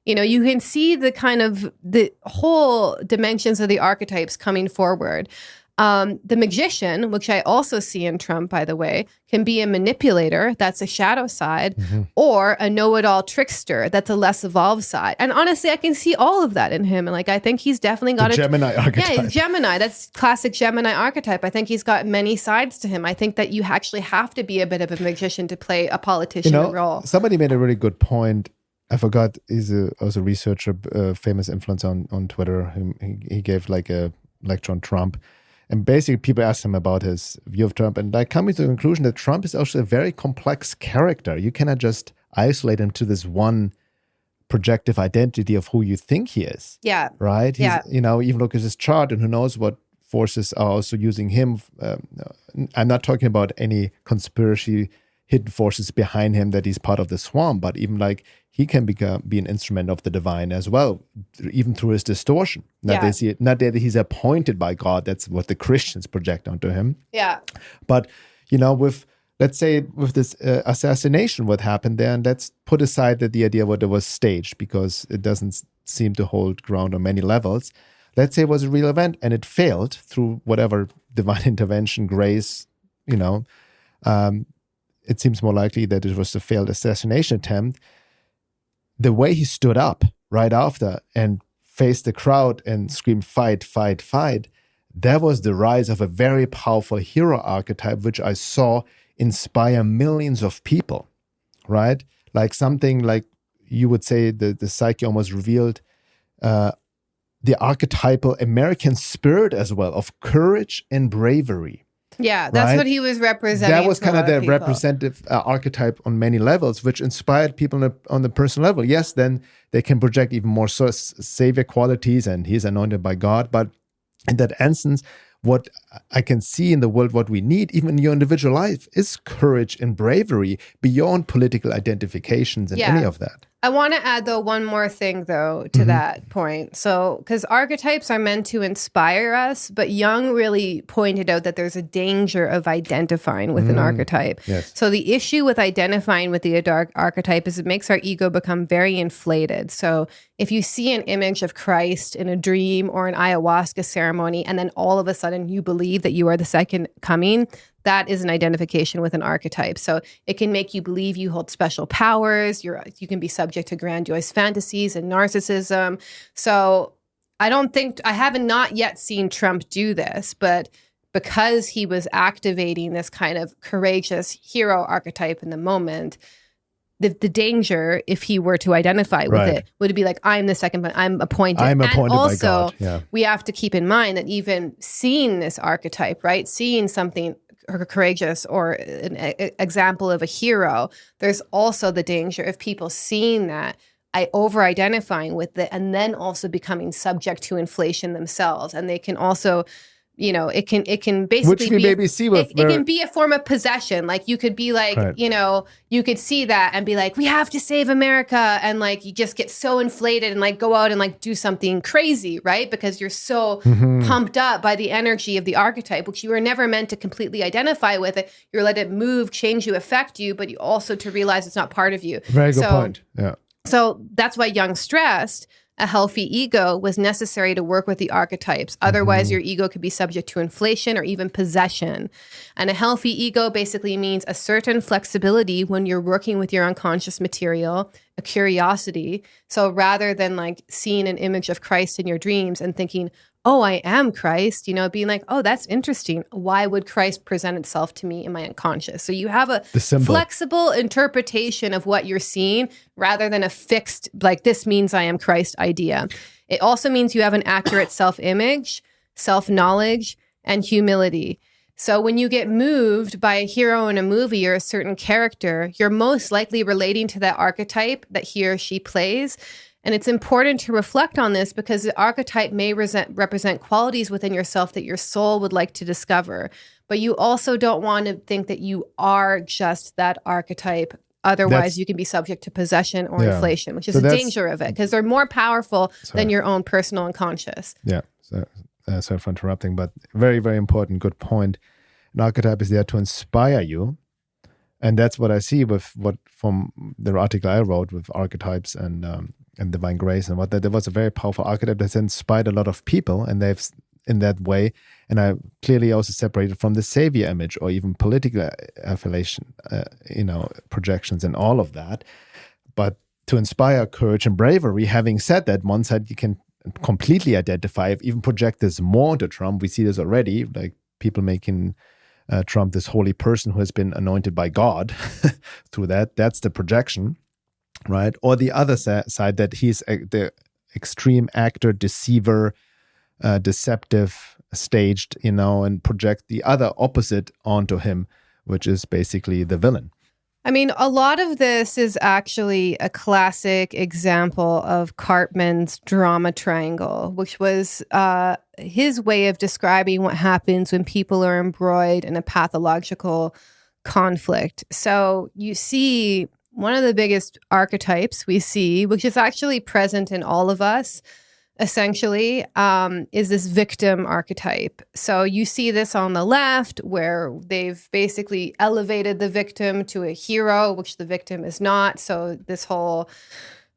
you can see the kind of the whole dimensions of the archetypes coming forward. The magician, which I also see in Trump, by the way, can be a manipulator. That's a shadow side, or a know-it-all trickster. That's a less evolved side. And honestly, I can see all of that in him. And like, I think he's definitely got a Gemini archetype. Yeah, he's Gemini. That's classic Gemini archetype. I think he's got many sides to him. I think that you actually have to be a bit of a magician to play a politician role. Somebody made a really good point. I forgot. He's also a researcher, famous influencer on Twitter. He gave like a lecture on Trump, and basically people asked him about his view of Trump, and like coming to the conclusion that Trump is also a very complex character. You cannot just isolate him to this one projective identity of who you think he is. Yeah. Right. He's, even look at his chart, and who knows what forces are also using him. I'm not talking about any conspiracy hidden forces behind him that he's part of the swarm, but even like he can be an instrument of the divine as well, even through his distortion. Not that he's appointed by God. That's what the Christians project onto him. Yeah. But, let's say with this assassination, what happened there, and let's put aside that the idea what it was staged, because it doesn't seem to hold ground on many levels. Let's say it was a real event and it failed through whatever divine intervention, grace, it seems more likely that it was a failed assassination attempt. The way he stood up right after and faced the crowd and screamed, "Fight, fight, fight," that was the rise of a very powerful hero archetype, which I saw inspire millions of people, right? Like something like you would say the psyche almost revealed the archetypal American spirit as well, of courage and bravery. Yeah, that's what he was representing. That was kind of the representative archetype on many levels, which inspired people on the personal level. Yes, then they can project even more savior qualities, and he's anointed by God. But in that instance, what I can see in the world, what we need, even in your individual life, is courage and bravery beyond political identifications and any of that. I want to add, though, one more thing, though, to that point. So, because archetypes are meant to inspire us, but Jung really pointed out that there's a danger of identifying with an archetype. Yes. So the issue with identifying with the archetype is it makes our ego become very inflated. So if you see an image of Christ in a dream or an ayahuasca ceremony, and then all of a sudden you believe that you are the second coming, that is an identification with an archetype. So it can make you believe you hold special powers. You can be subject to grandiose fantasies and narcissism. So I haven't not yet seen Trump do this, but because he was activating this kind of courageous hero archetype in the moment, the danger, if he were to identify with it, would be like, I'm the second, but I'm appointed. I'm appointed by God. Yeah. We have to keep in mind that even seeing this archetype, right, seeing something courageous or an example of a hero, there's also the danger of people seeing that, over-identifying with it, and then also becoming subject to inflation themselves. And they can also, it can basically which we maybe see with it can be a form of possession. Like you could be like, you could see that and be like, we have to save America, and like you just get so inflated and like go out and like do something crazy, right? Because you're so pumped up by the energy of the archetype, which you were never meant to completely identify with it. You're let it move, change you, affect you, but you also to realize it's not part of you. Very good point. Yeah. So that's why Jung stressed a healthy ego was necessary to work with the archetypes. Otherwise, your ego could be subject to inflation or even possession. And a healthy ego basically means a certain flexibility when you're working with your unconscious material, a curiosity. So rather than like seeing an image of Christ in your dreams and thinking, oh, I am Christ, being like, oh, that's interesting. Why would Christ present itself to me in my unconscious? So you have a flexible interpretation of what you're seeing rather than a fixed, like, this means I am Christ idea. It also means you have an accurate self-image, self-knowledge, and humility. So when you get moved by a hero in a movie or a certain character, you're most likely relating to that archetype that he or she plays. And it's important to reflect on this because the archetype may represent qualities within yourself that your soul would like to discover. But you also don't want to think that you are just that archetype. Otherwise, you can be subject to possession or inflation, which is the danger of it because they're more powerful than your own personal unconscious. Yeah. Sorry for interrupting, but very, very important, good point. An archetype is there to inspire you. And that's what I see from the article I wrote with archetypes and divine grace and whatnot. There was a very powerful archetype that's inspired a lot of people, and they've in that way. And I clearly also separated from the savior image or even political affiliation, projections and all of that. But to inspire courage and bravery, having said that, one side you can completely identify, even project this more to Trump. We see this already, like people making Trump this holy person who has been anointed by God through that. That's the projection. right? Or the other side, that he's the extreme actor, deceiver, deceptive, staged, and project the other opposite onto him, which is basically the villain. I mean, a lot of this is actually a classic example of Cartman's drama triangle, which was his way of describing what happens when people are embroiled in a pathological conflict. So you see one of the biggest archetypes we see, which is actually present in all of us, essentially, is this victim archetype. So you see this on the left, where they've basically elevated the victim to a hero, which the victim is not. So this whole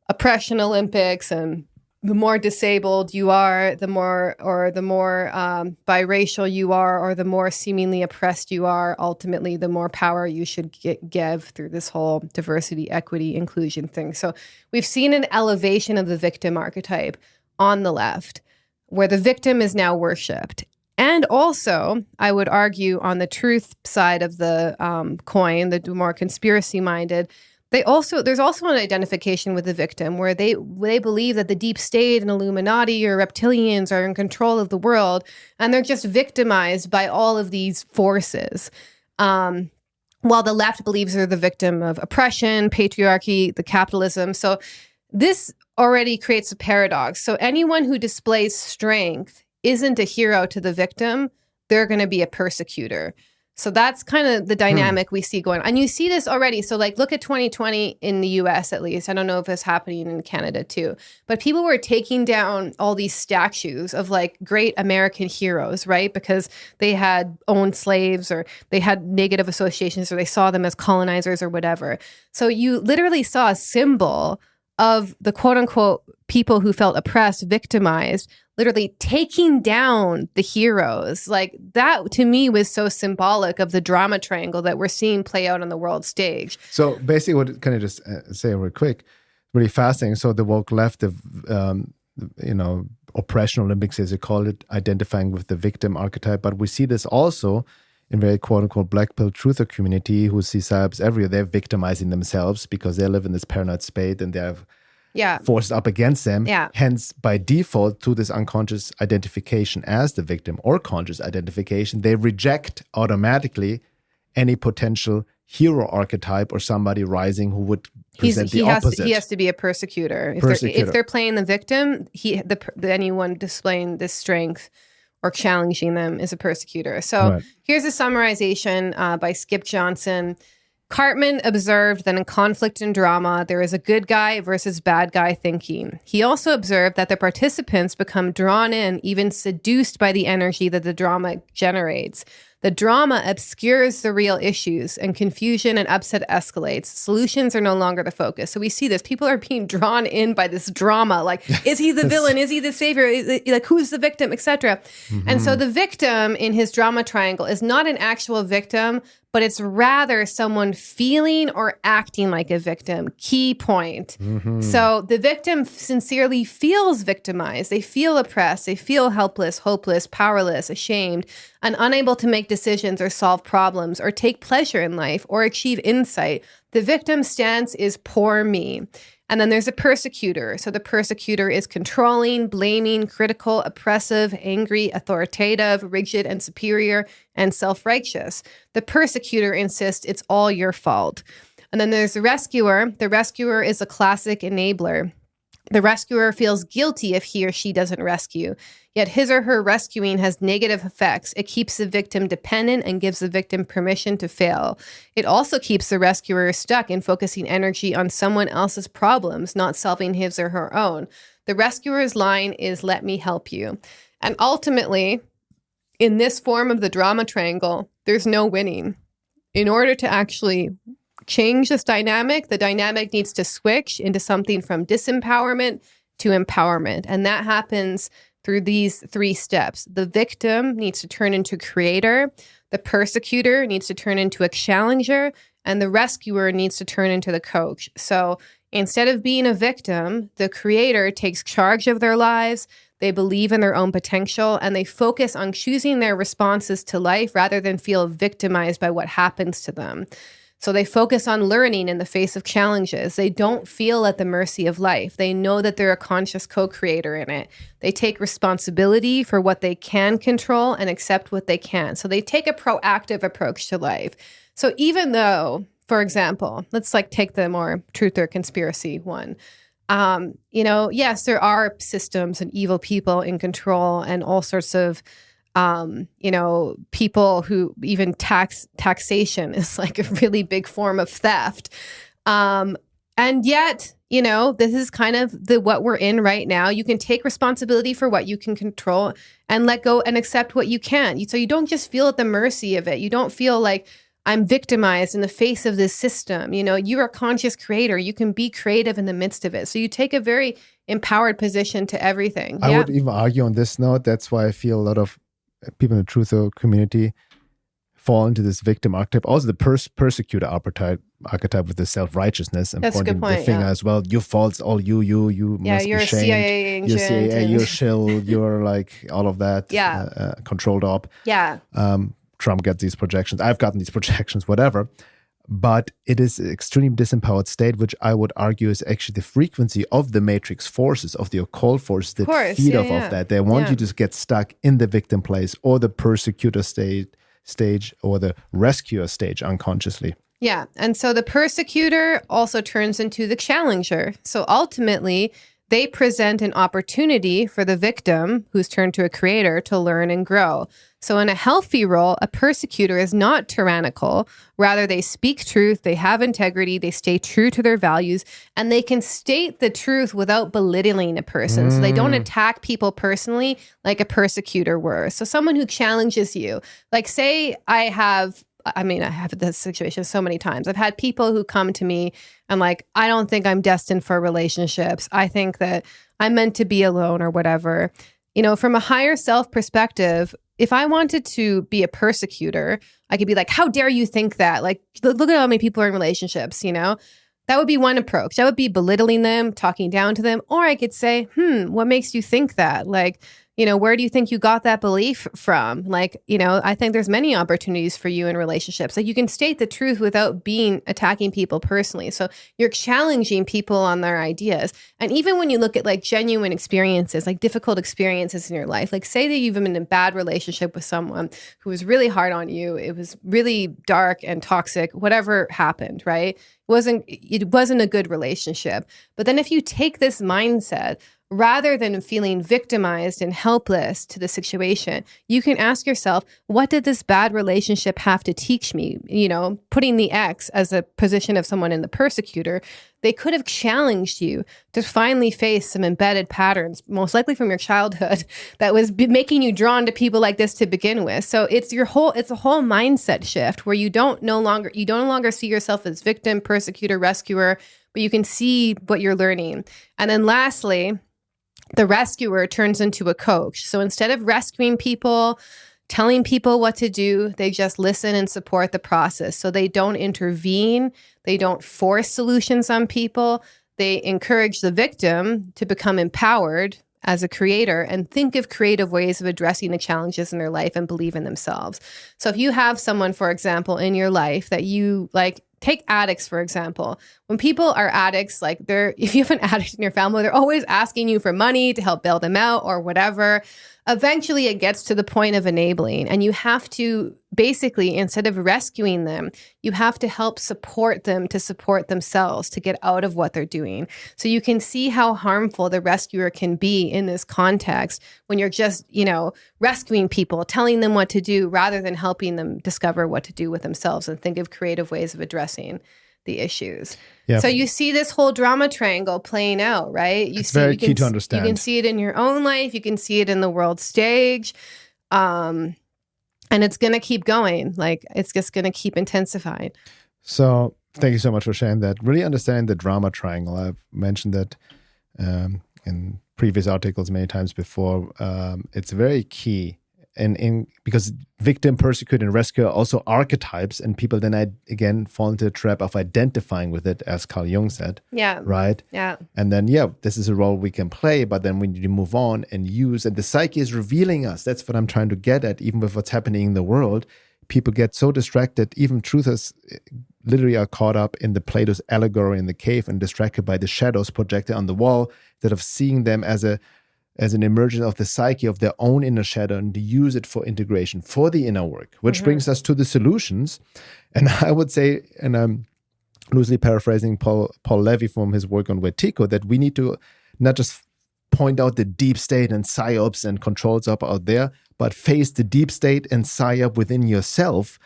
oppression Olympics, and the more disabled you are, the more biracial you are, or the more seemingly oppressed you are, ultimately, the more power you should give through this whole diversity, equity, inclusion thing. So we've seen an elevation of the victim archetype on the left, where the victim is now worshipped. And also, I would argue, on the truth side of the coin, the more conspiracy-minded, there's also an identification with the victim, where they believe that the deep state and Illuminati or reptilians are in control of the world, and they're just victimized by all of these forces. While the left believes they're the victim of oppression, patriarchy, the capitalism. So this already creates a paradox. So anyone who displays strength isn't a hero to the victim. They're going to be a persecutor. So that's kind of the dynamic we see going on. And you see this already. So like, look at 2020 in the US, at least. I don't know if it's happening in Canada too. But people were taking down all these statues of like great American heroes, right? Because they had owned slaves, or they had negative associations, or they saw them as colonizers or whatever. So you literally saw a symbol of the quote unquote people who felt oppressed, victimized, literally taking down the heroes. Like, that to me was so symbolic of the drama triangle that we're seeing play out on the world stage. So basically, what can I just say real quick, really fascinating. So the woke left, oppression Olympics, as you call it, identifying with the victim archetype. But we see this also in very quote-unquote black pill truther community, who see psy-ops everywhere. They're victimizing themselves because they live in this paranoid state, and they're forced up against them. Yeah. Hence, by default, to this unconscious identification as the victim, or conscious identification, they reject automatically any potential hero archetype or somebody rising who would present the opposite. He has to be a persecutor. If they're playing the victim, anyone displaying this strength or challenging them is a persecutor. So Here's a summarization by Skip Johnson. Cartman observed that in conflict and drama, there is a good guy versus bad guy thinking. He also observed that the participants become drawn in, even seduced by the energy that the drama generates. The drama obscures the real issues, and confusion and upset escalates. Solutions are no longer the focus. So we see this. People are being drawn in by this drama. Like, is he the villain? Is he the savior? Like, who's the victim, etc. And so the victim in his drama triangle is not an actual victim, but it's rather someone feeling or acting like a victim. Key point. So the victim sincerely feels victimized. They feel oppressed. They feel helpless, hopeless, powerless, ashamed, and unable to make decisions or solve problems or take pleasure in life or achieve insight. The victim's stance is poor me. And then there's a persecutor. So the persecutor is controlling, blaming, critical, oppressive, angry, authoritative, rigid, and superior, and self-righteous. The persecutor insists it's all your fault. And then there's the rescuer. The rescuer is a classic enabler. The rescuer feels guilty if he or she doesn't rescue, yet his or her rescuing has negative effects. It keeps the victim dependent and gives the victim permission to fail. It also keeps the rescuer stuck in focusing energy on someone else's problems, not solving his or her own. The rescuer's line is, "Let me help you." And ultimately, in this form of the drama triangle, there's no winning. In order to actually change this dynamic, the dynamic needs to switch into something from disempowerment to empowerment. And that happens through these three steps. The victim needs to turn into creator, the persecutor needs to turn into a challenger, and the rescuer needs to turn into the coach. So instead of being a victim, the creator takes charge of their lives, they believe in their own potential, and they focus on choosing their responses to life rather than feel victimized by what happens to them. So they focus on learning in the face of challenges. They don't feel at the mercy of life. They know that they're a conscious co-creator in it. They take responsibility for what they can control and accept what they can't. So they take a proactive approach to life. So even though, for example, let's like take the more truth or conspiracy one. Yes, there are systems and evil people in control and all sorts of people who even taxation is like a really big form of theft. And yet, this is kind of what we're in right now. You can take responsibility for what you can control and let go and accept what you can't. So you don't just feel at the mercy of it. You don't feel like I'm victimized in the face of this system. You're a conscious creator. You can be creative in the midst of it. So you take a very empowered position to everything. I would even argue on this note, that's why I feel a lot of people in the truther community fall into this victim archetype. Also, the persecutor archetype with the self-righteousness and that's pointing the finger as well. Your faults, all you must you're be a shamed. CIA agent. You're CIA, you're shill, you're like all of that. Controlled op. Yeah. Trump gets these projections. I've gotten these projections, whatever. But it is an extreme disempowered state, which I would argue is actually the frequency of the matrix forces, of the occult forces that feed off of that. They want you to get stuck in the victim place or the persecutor stage or the rescuer stage unconsciously. Yeah. And so the persecutor also turns into the challenger. So ultimately, they present an opportunity for the victim, who's turned to a creator, to learn and grow. So in a healthy role, a persecutor is not tyrannical. Rather, they speak truth, they have integrity, they stay true to their values, and they can state the truth without belittling a person. So they don't attack people personally like a persecutor were. So someone who challenges you, like say I have this situation so many times. I've had people who come to me and like, I don't think I'm destined for relationships. I think that I'm meant to be alone or whatever. From a higher self perspective, if I wanted to be a persecutor, I could be like, how dare you think that? Like, look at how many people are in relationships, That would be one approach. That would be belittling them, talking down to them. Or I could say, what makes you think that? Like, where do you think you got that belief from? Like, I think there's many opportunities for you in relationships. Like you can state the truth without attacking people personally. So you're challenging people on their ideas. And even when you look at like genuine experiences, like difficult experiences in your life, like say that you've been in a bad relationship with someone who was really hard on you. It was really dark and toxic, whatever happened, right? It wasn't a good relationship. But then if you take this mindset, rather than feeling victimized and helpless to the situation, you can ask yourself, what did this bad relationship have to teach me? Putting the X as a position of someone in the persecutor, they could have challenged you to finally face some embedded patterns, most likely from your childhood, that was making you drawn to people like this to begin with. So it's a whole mindset shift where you no longer see yourself as victim, persecutor, rescuer, but you can see what you're learning. And then lastly, the rescuer turns into a coach. So instead of rescuing people, telling people what to do, they just listen and support the process. So they don't intervene. They don't force solutions on people. They encourage the victim to become empowered as a creator and think of creative ways of addressing the challenges in their life and believe in themselves. So if you have someone, for example, in your life that you like, take addicts, for example. When people are addicts, if you have an addict in your family, they're always asking you for money to help bail them out or whatever. Eventually, it gets to the point of enabling. And you have to basically, instead of rescuing them, you have to help support them to support themselves to get out of what they're doing. So you can see how harmful the rescuer can be in this context when you're just, rescuing people, telling them what to do rather than helping them discover what to do with themselves and think of creative ways of addressing the issues. Yeah. So you see this whole drama triangle playing out, right? It's very key to understand. You can see it in your own life. You can see it in the world stage. And it's going to keep going. Like, it's just going to keep intensifying. So thank you so much for sharing that. Really understanding the drama triangle. I've mentioned that in previous articles many times before. It's very key. And because victim, persecutor, and rescuer are also archetypes, and people then again fall into the trap of identifying with it, as Carl Jung said. Yeah. Right? Yeah. And then, this is a role we can play, but then we need to move on and use. And the psyche is revealing us. That's what I'm trying to get at, even with what's happening in the world. People get so distracted, even truthers literally are caught up in the Plato's allegory in the cave and distracted by the shadows projected on the wall, instead of seeing them as an emergence of the psyche of their own inner shadow, and to use it for integration, for the inner work, which brings us to the solutions. And I would say, and I'm loosely paraphrasing Paul Levy from his work on Vertigo, that we need to not just point out the deep state and psy-ops and controls up out there, but face the deep state and psy-op within yourself,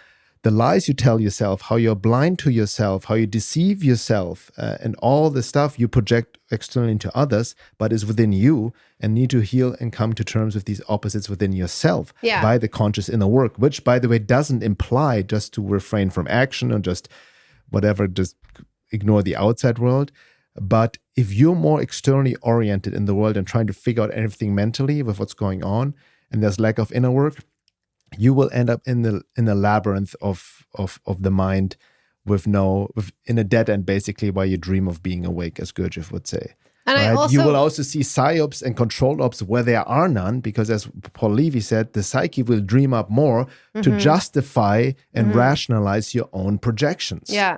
the lies you tell yourself, how you're blind to yourself, how you deceive yourself, and all the stuff you project externally into others, but is within you, and need to heal and come to terms with these opposites within yourself by the conscious inner work, which, by the way, doesn't imply just to refrain from action or just whatever, just ignore the outside world. But if you're more externally oriented in the world and trying to figure out everything mentally with what's going on, and there's lack of inner work, you will end up in the labyrinth of the mind in a dead end, basically, where you dream of being awake, as Gurdjieff would say. And you will also see psy-ops and control ops where there are none, because as Paul Levy said, the psyche will dream up more to justify and rationalize your own projections. Yeah.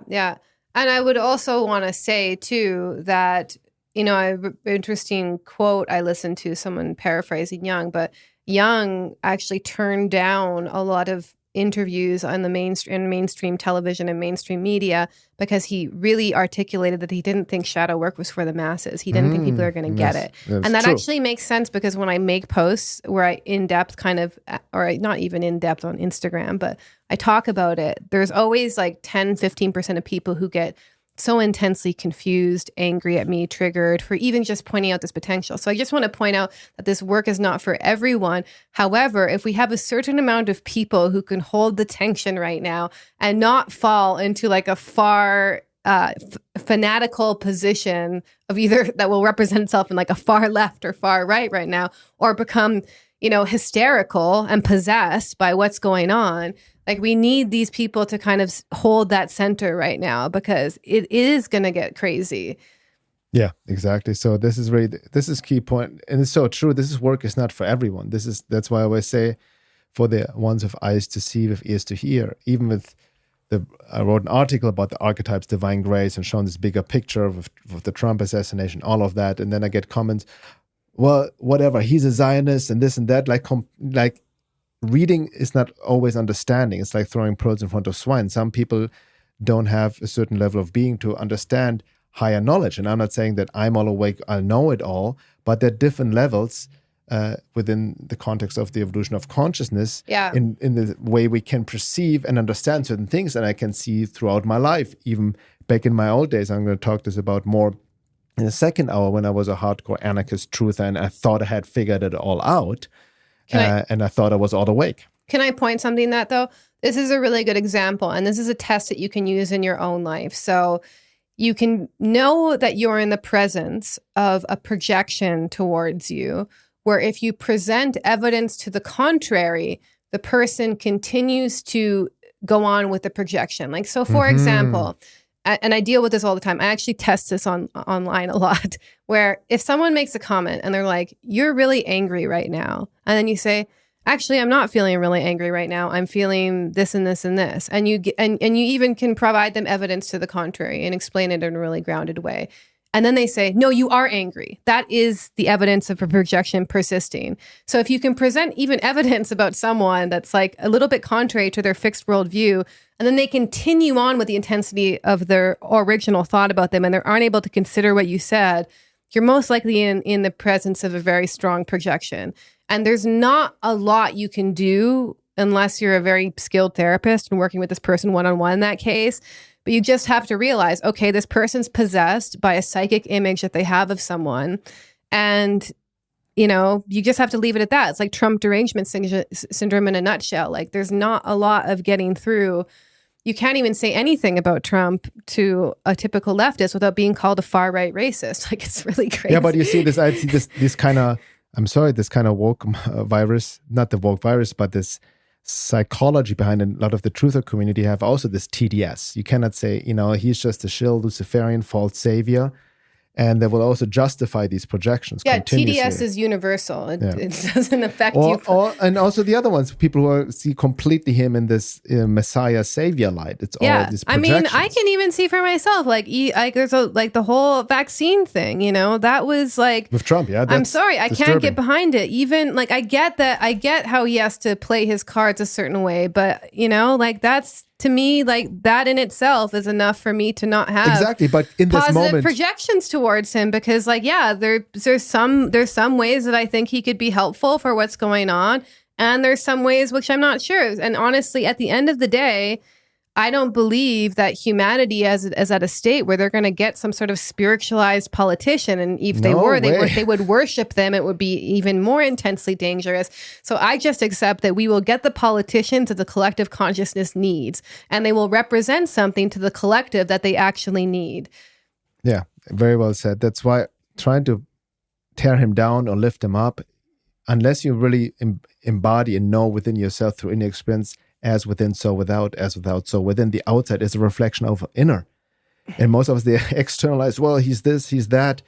And I would also want to say, too, that, an interesting quote I listened to, someone paraphrasing Jung, but Jung actually turned down a lot of interviews on the mainstream television and mainstream media because he really articulated that he didn't think shadow work was for the masses. He didn't think people are going to get it. And that actually makes sense, because when I make posts where I in-depth or not even in-depth on Instagram, but I talk about it, there's always like 10, 15% of people who get so intensely confused, angry at me, triggered for even just pointing out this potential. So I just want to point out that this work is not for everyone. However, if we have a certain amount of people who can hold the tension right now and not fall into like a far fanatical position of either that will represent itself in like a far left or far right now, or become, hysterical and possessed by what's going on. Like, we need these people to kind of hold that center right now, because it is going to get crazy. Yeah, exactly. So this is key point. And it's so true. This work is not for everyone. That's why I always say, for the ones with eyes to see, with ears to hear. Even I wrote an article about the archetypes, divine grace, and shown this bigger picture of the Trump assassination, all of that. And then I get comments, well, whatever, he's a Zionist and this and that. Like reading is not always understanding. It's like throwing pearls in front of swine. Some people don't have a certain level of being to understand higher knowledge. And I'm not saying that I'm all awake, I'll know it all, but there are different levels within the context of the evolution of consciousness in the way we can perceive and understand certain things. And I can see throughout my life, even back in my old days, I'm going to talk this about more in the second hour, when I was a hardcore anarchist truther and I thought I had figured it all out. And I thought I was all awake. Can I point something that, though? This is a really good example, and this is a test that you can use in your own life. So you can know that you're in the presence of a projection towards you, where if you present evidence to the contrary, the person continues to go on with the projection. Like, so for example, and I deal with this all the time. I actually test this online a lot, where if someone makes a comment and they're like, you're really angry right now. And then you say, actually, I'm not feeling really angry right now. I'm feeling this and this and this. And you even can provide them evidence to the contrary and explain it in a really grounded way. And then they say, no, you are angry. That is the evidence of a projection persisting. So if you can present even evidence about someone that's like a little bit contrary to their fixed worldview, and then they continue on with the intensity of their original thought about them, and they aren't able to consider what you said, you're most likely in the presence of a very strong projection. And there's not a lot you can do unless you're a very skilled therapist and working with this person one-on-one in that case. But you just have to realize, okay, this person's possessed by a psychic image that they have of someone. And, you just have to leave it at that. It's like Trump derangement syndrome in a nutshell. Like, there's not a lot of getting through. You can't even say anything about Trump to a typical leftist without being called a far-right racist. Like, it's really crazy. Yeah, but you see this kind of, this kind of woke virus, not the woke virus, but this psychology behind a lot of the truther community have also this TDS. You cannot say, he's just a shill Luciferian false savior, And they will also justify these projections continuously. TDS is universal. It doesn't affect you. And also the other ones, people who see completely him in this Messiah savior light. It's all these projections. I mean, I can even see for myself, there's the whole vaccine thing, that was like with Trump. Yeah, I'm sorry, I can't get behind it. Even I get how he has to play his cards a certain way, but that's, to me, that in itself is enough for me to not have exactly. But in this positive moment, projections towards him, because there's some ways that I think he could be helpful for what's going on, and there's some ways which I'm not sure. And honestly, at the end of the day, I don't believe that humanity is at a state where they're going to get some sort of spiritualized politician. And if they would worship them. It would be even more intensely dangerous. So I just accept that we will get the politicians that the collective consciousness needs, and they will represent something to the collective that they actually need. Yeah, very well said. That's why trying to tear him down or lift him up, unless you really embody and know within yourself through inner experience, as within, so without, as without, so within, the outside is a reflection of inner. And most of us, they externalize, well, he's this, he's that.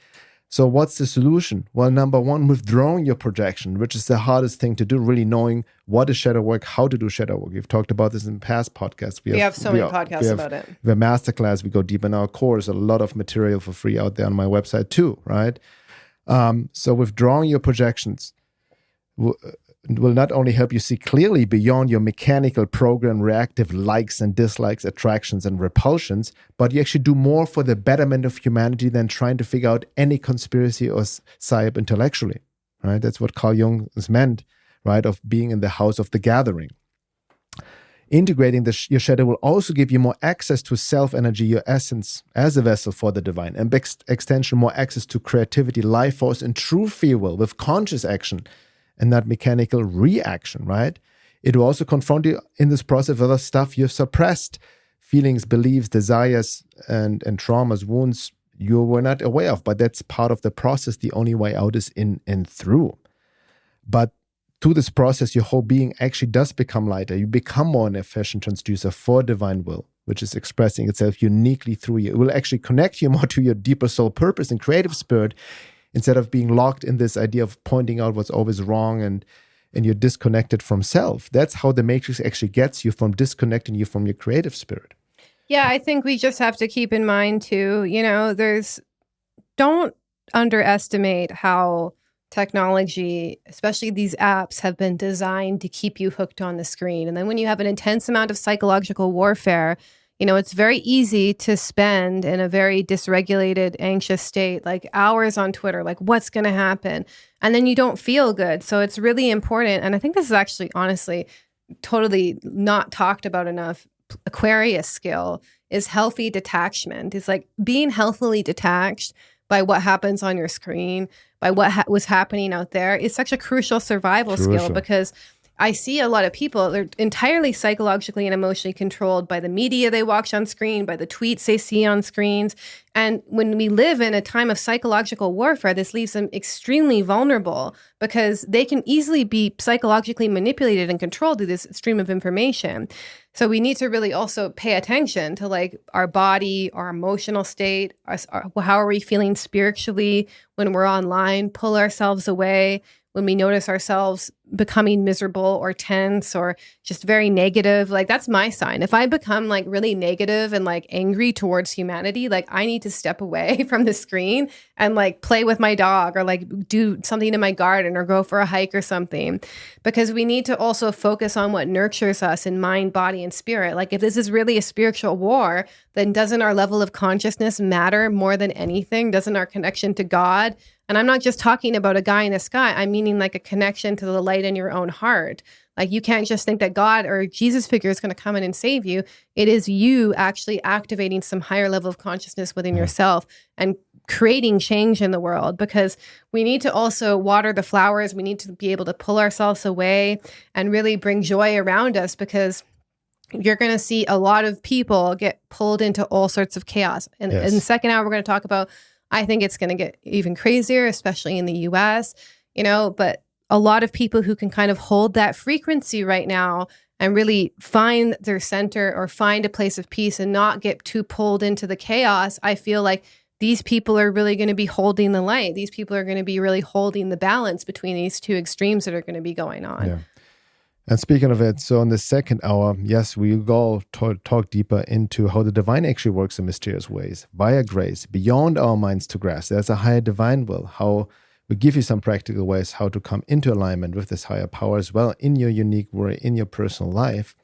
So what's the solution? Well, number one, withdrawing your projection, which is the hardest thing to do, really knowing what is shadow work, how to do shadow work. We've talked about this in past podcasts. We have so many podcasts about it. We have a masterclass, we go deep in our course, a lot of material for free out there on my website too, right? So withdrawing your projections will not only help you see clearly beyond your mechanical program reactive likes and dislikes, attractions and repulsions, but you actually do more for the betterment of humanity than trying to figure out any conspiracy or psy-op intellectually, right? That's what Carl Jung has meant, right? Of being in the house of the gathering. Integrating your shadow will also give you more access to self-energy, your essence as a vessel for the divine, and by extension, more access to creativity, life force, and true free will with conscious action, and not mechanical reaction, right? It will also confront you in this process with other stuff you've suppressed, feelings, beliefs, desires, and traumas, wounds you were not aware of, but that's part of the process. The only way out is in and through. But through this process, your whole being actually does become lighter. You become more an efficient transducer for divine will, which is expressing itself uniquely through you. It will actually connect you more to your deeper soul purpose and creative spirit, instead of being locked in this idea of pointing out what's always wrong and you're disconnected from self. That's how the matrix actually gets you, from disconnecting you from your creative spirit. Yeah, I think we just have to keep in mind too, don't underestimate how technology, especially these apps, have been designed to keep you hooked on the screen. And then when you have an intense amount of psychological warfare, it's very easy to spend in a very dysregulated, anxious state, like hours on Twitter, like what's going to happen? And then you don't feel good. So it's really important. And I think this is actually, honestly, totally not talked about enough. Aquarius skill is healthy detachment. It's like being healthily detached by what happens on your screen, by what was happening out there, is such a crucial survival skill, because I see a lot of people, they're entirely psychologically and emotionally controlled by the media they watch on screen, by the tweets they see on screens. And when we live in a time of psychological warfare, this leaves them extremely vulnerable, because they can easily be psychologically manipulated and controlled through this stream of information. So we need to really also pay attention to our body, our emotional state, how are we feeling spiritually when we're online, pull ourselves away. When we notice ourselves becoming miserable or tense or just very negative, that's my sign. If I become really negative and angry towards humanity, I need to step away from the screen and play with my dog or do something in my garden or go for a hike or something. Because we need to also focus on what nurtures us in mind, body, and spirit. If this is really a spiritual war, then doesn't our level of consciousness matter more than anything? Doesn't our connection to God? And I'm not just talking about a guy in the sky. I'm meaning a connection to the light in your own heart. You can't just think that God or Jesus figure is going to come in and save you. It is you actually activating some higher level of consciousness within yourself and creating change in the world, because we need to also water the flowers. We need to be able to pull ourselves away and really bring joy around us, because you're going to see a lot of people get pulled into all sorts of chaos. And in the second hour, we're going to talk about, I think it's going to get even crazier, especially in the US, but a lot of people who can kind of hold that frequency right now and really find their center or find a place of peace and not get too pulled into the chaos, I feel like these people are really going to be holding the light. These people are going to be really holding the balance between these two extremes that are going to be going on. Yeah. And speaking of it, so in the second hour, yes, we go talk deeper into how the divine actually works in mysterious ways, via grace, beyond our minds to grasp. There's a higher divine will, how we give you some practical ways how to come into alignment with this higher power as well in your unique way, in your personal life.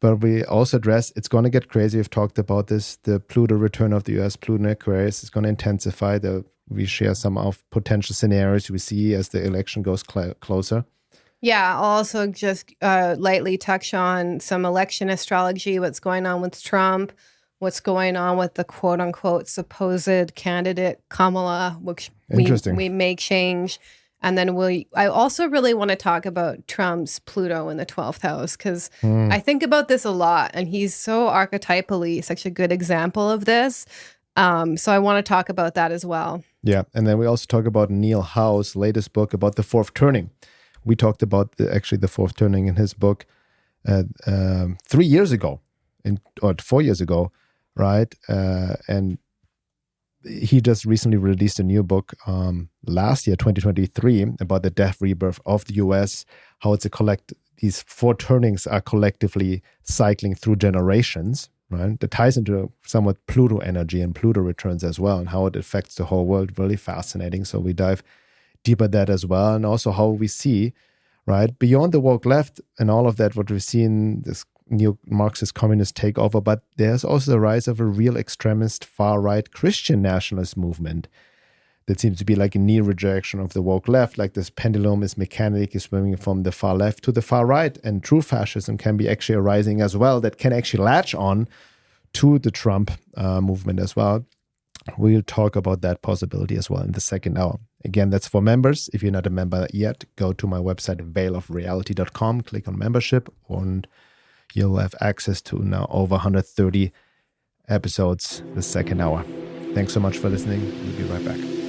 But we also address, it's going to get crazy. We've talked about this. The Pluto return of the US, Pluto in Aquarius is going to intensify. We share some of potential scenarios we see as the election goes closer. Yeah, I'll also just lightly touch on some election astrology, what's going on with Trump, what's going on with the quote-unquote supposed candidate Kamala, which we may change. And then I also really want to talk about Trump's Pluto in the 12th house, because I think about this a lot, and he's so archetypally such a good example of this. So I want to talk about that as well. Yeah, and then we also talk about Neil Howe's latest book about the fourth turning. We talked about the fourth turning in his book 3 years ago, or 4 years ago, right? And he just recently released a new book last year, 2023, about the death rebirth of the US, how it's these four turnings are collectively cycling through generations, right? That ties into somewhat Pluto energy and Pluto returns as well, and how it affects the whole world. Really fascinating. So we dive deeper that as well, and also how we see, right, beyond the woke left and all of that, what we've seen, this new Marxist communist takeover, but there's also the rise of a real extremist far-right Christian nationalist movement that seems to be like a near rejection of the woke left, like this pendulum is mechanically swimming from the far left to the far right, and true fascism can be actually arising as well, that can actually latch on to the Trump movement as well. We'll talk about that possibility as well in the second hour. Again, that's for members. If you're not a member yet, go to my website, veilofreality.com, click on membership, and you'll have access to now over 130 episodes the second hour. Thanks so much for listening. We'll be right back.